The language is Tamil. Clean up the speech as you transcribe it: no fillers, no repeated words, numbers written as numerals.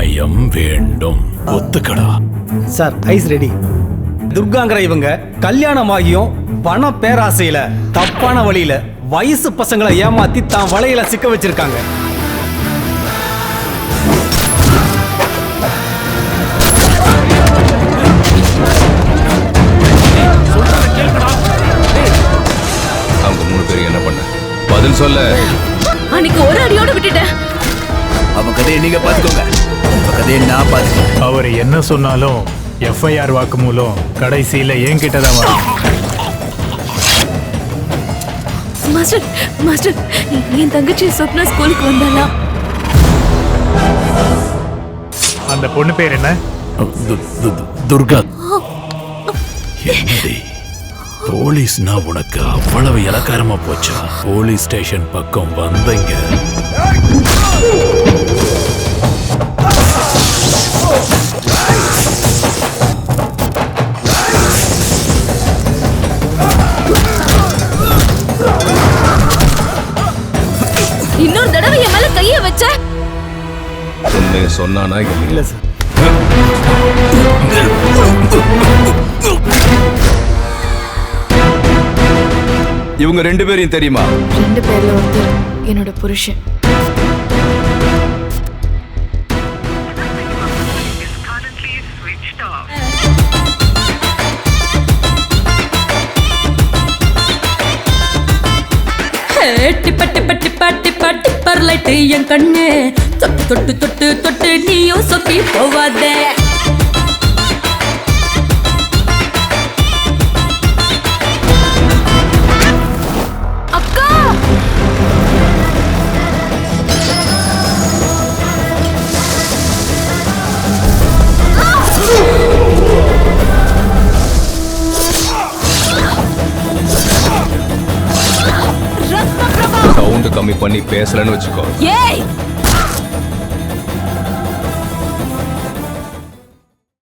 நியாயம் வேண்டும். ஒத்துக்கடா. Sir ice ready. துர்காங்கிற இவங்க கல்யாணமாகியும் பண பேராசையில தப்பான வழியில வயசு பசங்களை ஏமாத்தி தான் வலையில சிக்க வச்சிருக்காங்க. அவங்க 3 பேரும் என்ன பண்ண பதில் சொல்ல. அன்னைக்கு ஒரு அடியோட விட்டுட்டேன். அவன் கதையை நீங்க பாத்துக்கோங்க, உங்க கதையை நான் பாத்துக்கோங்க. அவர் என்ன சொன்னாலும் எஃப்ஐஆர் வாக்குமூலம் கடைசியில என்கிட்ட தான் வரும். மாஸ்டர் மாஸ்டர், என் தங்கச்சி சொப்னா ஸ்கூலுக்கு வந்தாளா? அந்த பொண்ணு பேர் என்ன? துர்கா. என்னடி போலீஸ்னா உனக்கு அவ்வளவு இலக்காரமா போச்சா? போலீஸ் ஸ்டேஷன் பக்கம் வந்தீங்க. இன்னொரு தடவை என் மேல கைய வச்ச. உண்மையை சொன்னானா? இல்ல சார். இவங்க 2 பேரையும் தெரியுமா? 2 பேர்ல ஒருத்தர் என்னோட புருஷன். டிப்பட்டு பட்டு பாட்டு பாட்டு பரலைட்டு என் கண்ணு தொட்டு தொட்டு தொட்டு தொட்டு நீயும் சொப்பி போவாதே. அக்கா சவுண்ட் கம்மி பண்ணி பேசலன்னு வச்சுக்கோ. ஏய்